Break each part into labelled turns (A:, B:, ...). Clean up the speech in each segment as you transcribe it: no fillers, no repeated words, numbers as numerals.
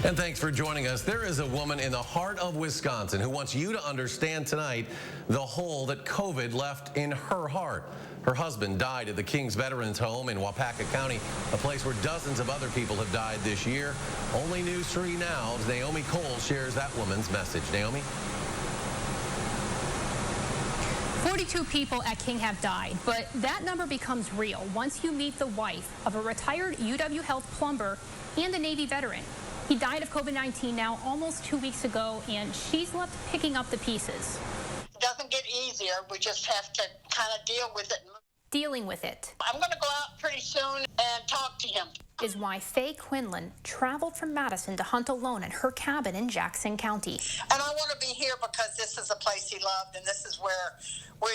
A: And thanks for joining us. There is a woman in the heart of Wisconsin who wants you to understand tonight the hole that COVID left in her heart. Her husband died at the King's Veterans Home in Waupaca County, a place where dozens of other people have died this year. Only News 3 Now's Naomi Cole shares that woman's message. Naomi?
B: 42 people at King have died, but that number becomes real once you meet the wife of a retired UW Health plumber and a Navy veteran. He died of COVID-19 now almost 2 weeks ago, and she's left picking up the pieces.
C: It doesn't get easier. We just have to kind of deal with it.
B: Dealing with it.
C: I'm going to go out pretty soon and talk to him.
B: Is why Faye Quinlan traveled from Madison to hunt alone at her cabin in Jackson County.
C: And I want to be here because this is a place he loved, and this is where we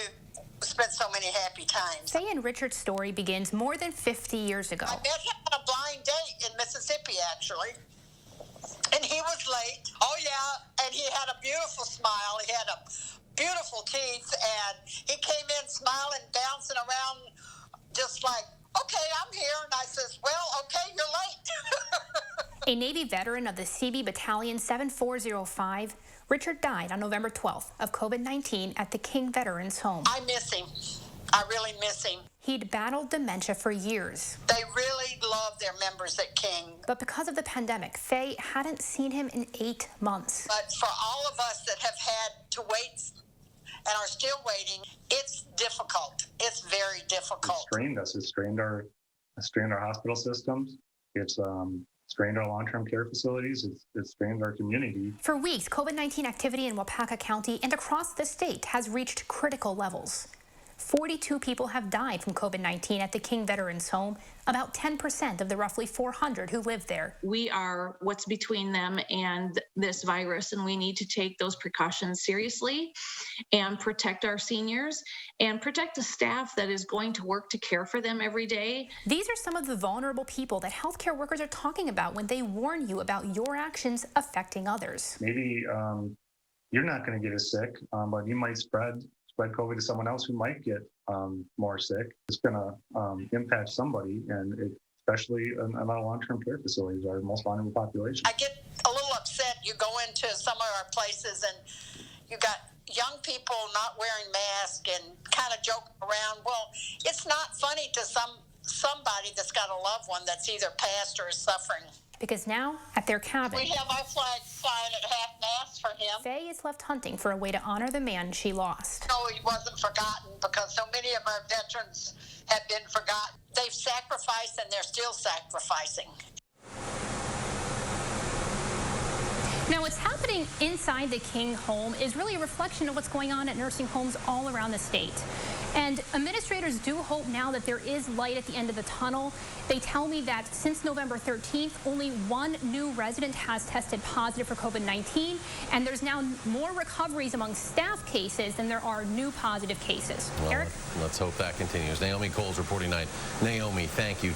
C: spent so many happy times.
B: Faye and Richard's story begins more than 50 years ago.
C: I met him on a blind date in Mississippi, actually. And he was late. Oh, yeah. And he had a beautiful smile. He had a beautiful teeth. And he came in smiling, bouncing around, just like, okay, I'm here. And I says, well, okay, you're late.
B: A Navy veteran of the CB Battalion 7405, Richard died on November 12th of COVID-19 at the King Veterans Home.
C: I miss him. I really miss him.
B: He'd battled dementia for years.
C: They really love their members at King.
B: But because of the pandemic, Faye hadn't seen him in 8 months.
C: But for all of us that have had to wait and are still waiting, it's difficult. It's very difficult.
D: It's strained us. It's strained our hospital systems. It's strained our long-term care facilities. It's strained our community.
B: For weeks, COVID-19 activity in Waupaca County and across the state has reached critical levels. 42 people have died from COVID-19 at the King Veterans Home, about 10% of the roughly 400 who live there.
E: We are what's between them and this virus, and we need to take those precautions seriously and protect our seniors and protect the staff that is going to work to care for them every day.
B: These are some of the vulnerable people that healthcare workers are talking about when they warn you about your actions affecting others.
D: Maybe you're not going to get as sick, but you might spread COVID to someone else who might get more sick. It's going to impact somebody, and especially in our long-term care facilities, our most vulnerable population.
C: I get a little upset. You go into some of our places and you got young people not wearing masks and kind of joking around. Well, it's not funny to somebody that's got a loved one that's either passed or is suffering.
B: Because now, at their cabin,
C: we have our flag flying at half-mast for him.
B: Faye is left hunting for a way to honor the man she lost.
C: No, he wasn't forgotten because so many of our veterans have been forgotten. They've sacrificed and they're still sacrificing.
B: Now, what's happening inside the King home is really a reflection of what's going on at nursing homes all around the state. And administrators do hope now that there is light at the end of the tunnel. They tell me that since November 13th, only one new resident has tested positive for COVID-19, and there's now more recoveries among staff cases than there are new positive cases.
A: Well,
B: Eric?
A: let's hope that continues. Naomi Cole's reporting tonight. Naomi, thank you.